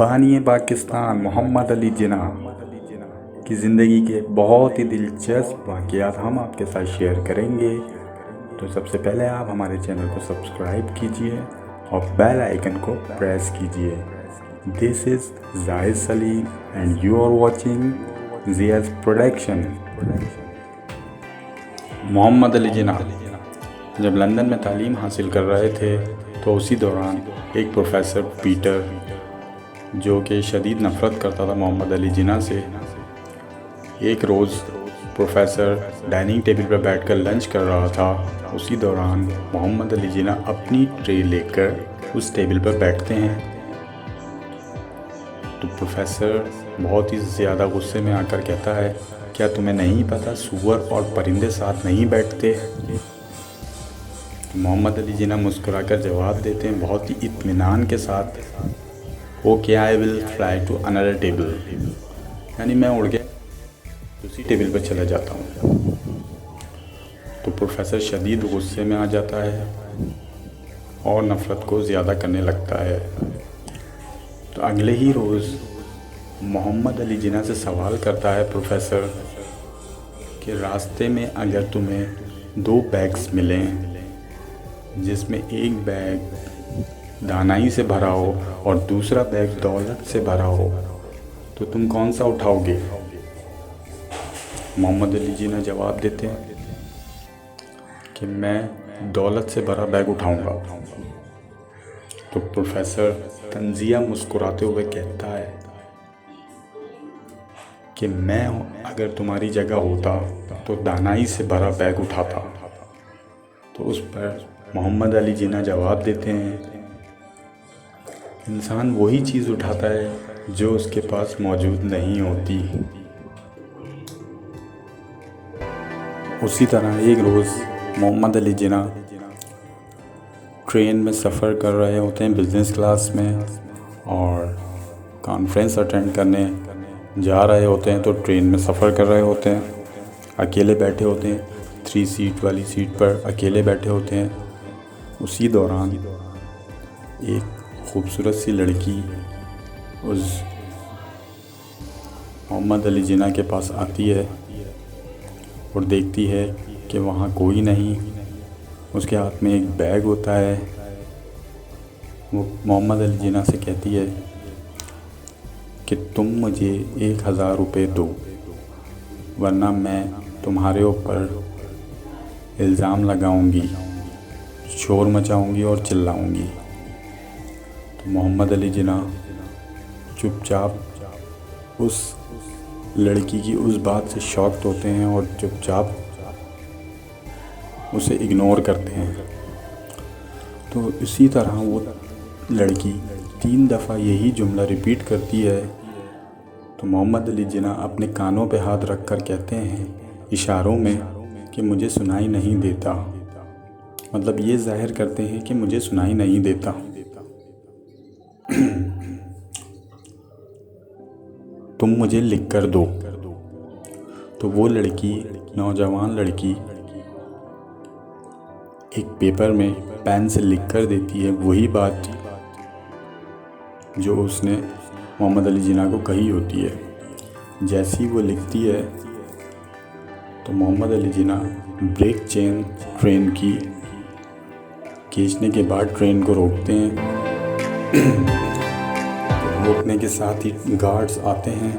बानी पाकिस्तान मोहम्मद अली जिन्ना की ज़िंदगी के बहुत ही दिलचस्प वाक़यात हम आपके साथ शेयर करेंगे। तो सबसे पहले आप हमारे चैनल को सब्सक्राइब कीजिए और बेल आइकन को प्रेस कीजिए। This is Zahid Saleem and you are watching Ziyaz production. Mohammad Ali Jinnah जब लंदन में तालीम हासिल कर रहे थे तो उसी दौरान एक प्रोफेसर पीटर, जो कि शदीद नफ़रत करता था मोहम्मद अली जिन्ना से, एक रोज़ प्रोफेसर डाइनिंग टेबल पर बैठकर लंच कर रहा था। उसी दौरान मोहम्मद अली जिन्ना अपनी ट्रे लेकर उस टेबल पर बैठते हैं। तो प्रोफेसर बहुत ही ज़्यादा गुस्से में आकर कहता है, क्या तुम्हें नहीं पता सूअर और परिंदे साथ नहीं बैठते? मोहम्मद अली जिन्ना मुस्कुराकर जवाब देते हैं बहुत ही इत्मीनान के साथ, okay I will fly to another table, यानी मैं उड़ के दूसरी टेबल पर चला जाता हूँ। तो प्रोफेसर शदीद गुस्से में आ जाता है और नफ़रत को ज़्यादा करने लगता है। तो अगले ही रोज़ मोहम्मद अली जिन्ना से सवाल करता है प्रोफेसर कि रास्ते में अगर तुम्हें 2 बैग्स मिलें जिसमें एक बैग दानाई से भरा हो और दूसरा बैग दौलत से भरा हो, तो तुम कौन सा उठाओगे? मोहम्मद अली जिन्ना जवाब देते हैं कि मैं दौलत से भरा बैग उठाऊंगा। तो प्रोफेसर तंजिया मुस्कुराते हुए कहता है कि मैं अगर तुम्हारी जगह होता तो दानाई से भरा बैग उठाता। तो उस पर मोहम्मद अली जिन्ना जवाब देते हैं, इंसान वही चीज़ उठाता है जो उसके पास मौजूद नहीं होती। उसी तरह एक रोज़ मोहम्मद अली जिन्ना ट्रेन में सफ़र कर रहे होते हैं बिज़नेस क्लास में, और कॉन्फ्रेंस अटेंड करने जा रहे होते हैं। तो ट्रेन में सफ़र कर रहे होते हैं, अकेले बैठे होते हैं, 3 सीट वाली सीट पर अकेले बैठे होते हैं। उसी दौरान एक खूबसूरत सी लड़की उस मोहम्मद अली जिन्ना के पास आती है और देखती है कि वहाँ कोई नहीं। उसके हाथ में एक बैग होता है। वो मोहम्मद अली जिन्ना से कहती है कि तुम मुझे 1000 रुपये दो, वरना मैं तुम्हारे ऊपर इल्ज़ाम लगाऊंगी, शोर मचाऊंगी और चिल्लाऊंगी। तो मोहम्मद अली जिन्ना चुपचाप उस लड़की की उस बात से शॉक्ड होते हैं और चुपचाप उसे इग्नोर करते हैं। तो इसी तरह वो लड़की 3 दफ़ा यही जुमला रिपीट करती है। तो मोहम्मद अली जिन्ना अपने कानों पे हाथ रख कर कहते हैं इशारों में कि मुझे सुनाई नहीं देता, मतलब ये ज़ाहिर करते हैं कि मुझे सुनाई नहीं देता। तुम मुझे लिख कर दो। तो वो लड़की, नौजवान लड़की, एक पेपर में पेन से लिख कर देती है वही बात जो उसने मोहम्मद अली जिन्ना को कही होती है। जैसी वो लिखती है तो मोहम्मद अली जिन्ना ब्रेक चेन ट्रेन की खींचने के बाद ट्रेन को रोकते हैं। रोकने के साथ ही गार्ड्स आते हैं।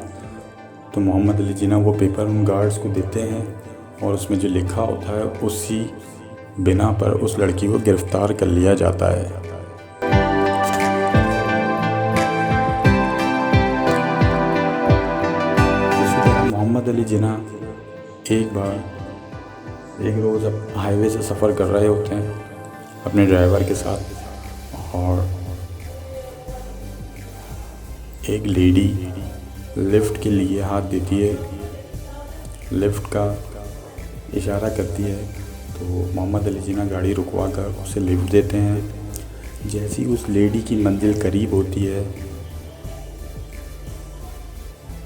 तो मोहम्मद अली जिन्ना वो पेपर उन गार्ड्स को देते हैं और उसमें जो लिखा होता है उसी बिना पर उस लड़की को गिरफ़्तार कर लिया जाता है। इसी तरह मोहम्मद अली जिन्ना एक रोज़ हाईवे से सफ़र कर रहे होते हैं अपने ड्राइवर के साथ, और एक लेडी लिफ्ट के लिए हाथ देती है, लिफ्ट का इशारा करती है। तो मोहम्मद अली जिन्ना गाड़ी रुकवा कर उसे लिफ्ट देते हैं। जैसी उस लेडी की मंजिल करीब होती है,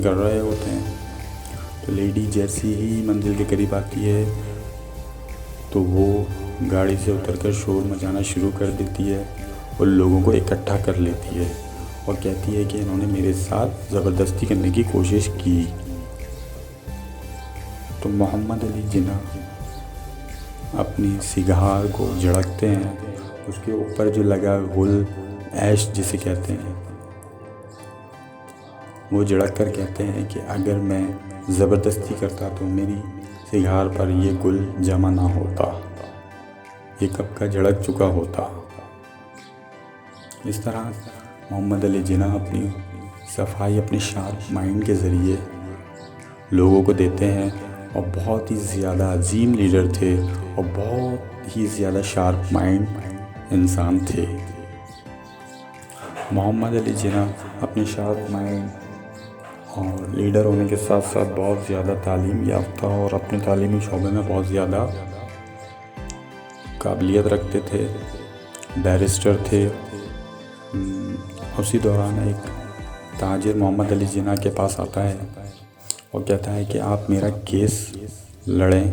कर रहे होते हैं, तो लेडी जैसी ही मंजिल के करीब आती है तो वो गाड़ी से उतरकर शोर मचाना शुरू कर देती है और लोगों को इकट्ठा कर लेती है और कहती है कि इन्होंने मेरे साथ ज़बरदस्ती करने की कोशिश की। तो मोहम्मद अली जिन्ना अपनी सिगार को झड़कते हैं, उसके ऊपर जो लगा गुल ऐश जिसे कहते हैं, वो झड़क कर कहते हैं कि अगर मैं ज़बरदस्ती करता तो मेरी सिगार पर ये गुल जमा ना होता, ये कब का झड़क चुका होता। इस तरह मोहम्मद अली जिन्ना अपनी सफाई अपने शार्प माइंड के ज़रिए लोगों को देते हैं और बहुत ही ज़्यादा अजीम लीडर थे और बहुत ही ज़्यादा शार्प माइंड इंसान थे। मोहम्मद अली जिन्ना अपने शार्प माइंड और लीडर होने के साथ साथ बहुत ज़्यादा तालीम याफ्ता और अपने तालीमी शोबे में बहुत ज़्यादा काबिलियत रखते थे, बैरिस्टर थे। उसी दौरान एक ताजिर मोहम्मद अली जिन्ना के पास आता है और कहता है कि आप मेरा केस लड़ें।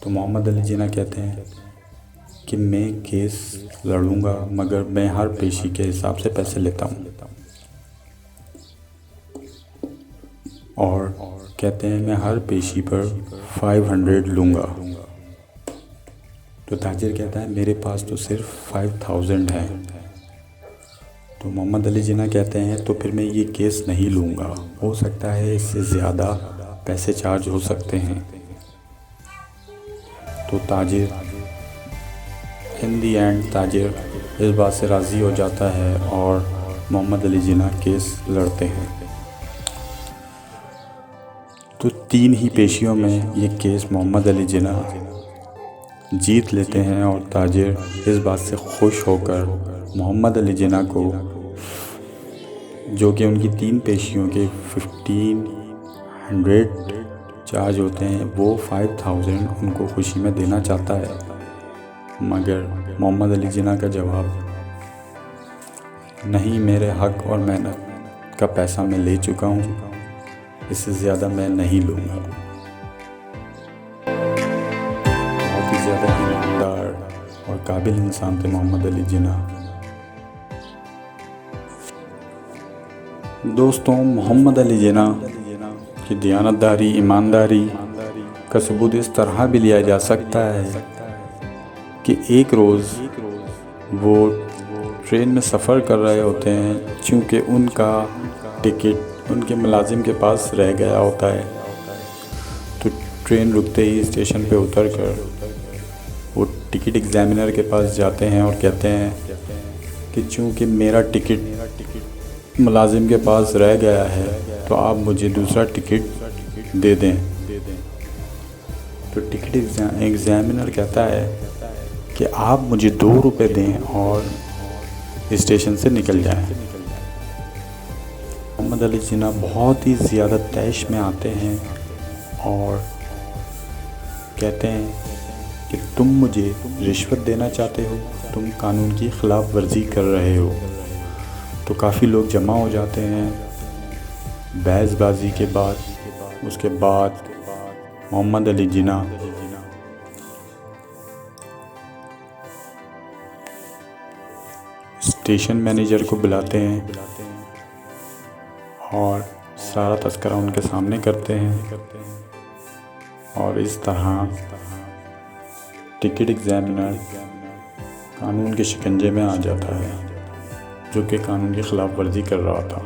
तो मोहम्मद अली जिन्ना कहते हैं कि मैं केस लड़ूंगा, मगर मैं हर पेशी के हिसाब से पैसे लेता हूँ। और कहते हैं मैं हर पेशी पर 500 लूँगा। तो ताजिर कहता है मेरे पास तो सिर्फ 5000 है। तो मोहम्मद अली जिन्ना कहते हैं तो फिर मैं ये केस नहीं लूँगा, हो सकता है इससे ज़्यादा पैसे चार्ज हो सकते हैं। तो ताजिर इन दी एंड ताजिर इस बात से राज़ी हो जाता है और मोहम्मद अली जिन्ना केस लड़ते हैं। तो 3 ही पेशियों में ये केस मोहम्मद अली जिन्ना जीत लेते हैं और ताजिर इस बात से खुश होकर मोहम्मद अली जिन्ना को, जो कि उनकी 3 पेशियों के 1500 चार्ज होते हैं, वो 5000 उनको खुशी में देना चाहता है। मगर मोहम्मद अली जिन्ना का जवाब, नहीं, मेरे हक और मेहनत का पैसा मैं ले चुका हूँ, इससे ज़्यादा मैं नहीं लूँगा। बहुत ही ज़्यादा ईमानदार और काबिल इंसान थे मोहम्मद अली जिन्ना। दोस्तों, मोहम्मद अली जिन्ना की दयानतदारी, ईमानदारी का सबूत इस तरह भी लिया जा सकता है कि एक रोज़ वो ट्रेन में सफ़र कर रहे होते हैं, चूँकि उनका टिकट उनके मुलाजिम के पास रह गया होता है। तो ट्रेन रुकते ही स्टेशन पे उतर कर वो टिकट एग्ज़ामिनर के पास जाते हैं और कहते हैं कि चूँकि मेरा टिकट मुलाजिम के पास रह गया है तो आप मुझे दूसरा टिकट दे दें। तो टिकट एग्ज़ामिनर कहता है कि आप मुझे 2 रुपये दें और स्टेशन से निकल जाएं। मोहम्मद अली जिन्ना बहुत ही ज़्यादा तैश में आते हैं और कहते हैं कि तुम मुझे रिश्वत देना चाहते हो, तुम कानून की ख़िलाफ़ वर्जी कर रहे हो। तो काफ़ी लोग जमा हो जाते हैं। बहसबाजी के बाद उसके बाद मोहम्मद अली जिन्ना स्टेशन मैनेजर को बुलाते हैं और सारा तस्करा उनके सामने करते हैं। और इस तरह टिकट एग्ज़ामिनर कानून के शिकंजे में आ जाता है, जो कि कानून की ख़िलाफ़ वर्जी कर रहा था।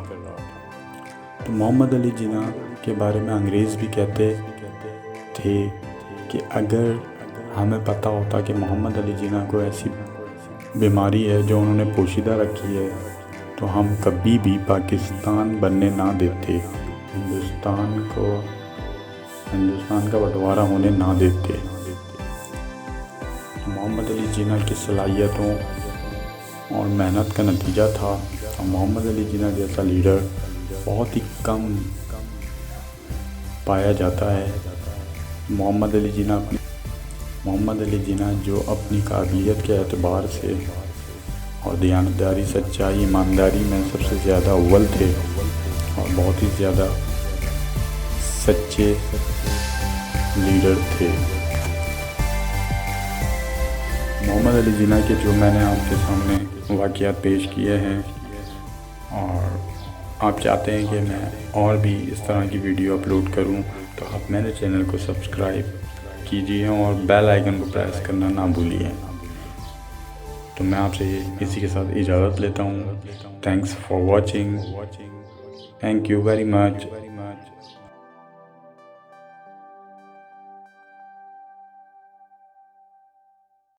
तो मोहम्मद अली जिन्ना के बारे में अंग्रेज़ भी कहते थे कि अगर हमें पता होता कि मोहम्मद अली जिन्ना को ऐसी बीमारी है जो उन्होंने पोशीदा रखी है, तो हम कभी भी पाकिस्तान बनने ना देते, हिंदुस्तान का बंटवारा होने ना देते। मोहम्मद अली जिन्ना की सलाहियतों और मेहनत का नतीजा था। और मोहम्मद अली जिन्ना जैसा लीडर बहुत ही कम पाया जाता है। मोहम्मद अली जिन्ना जो अपनी काबिलियत के एतबार से और दयानतदारी, सच्चाई, ईमानदारी में सबसे ज़्यादा अव्वल थे और बहुत ही ज़्यादा सच्चे लीडर थे। मोहम्मद अली जिन्ना के जो मैंने आपके सामने वाक़यात पेश किए हैं, और आप चाहते हैं कि मैं और भी इस तरह की वीडियो अपलोड करूं, तो आप मेरे चैनल को सब्सक्राइब कीजिए और बेल आइकन को प्रेस करना ना भूलिए। तो मैं आपसे इसी के साथ इजाज़त लेता हूँ। Thanks for watching. Thank you very much.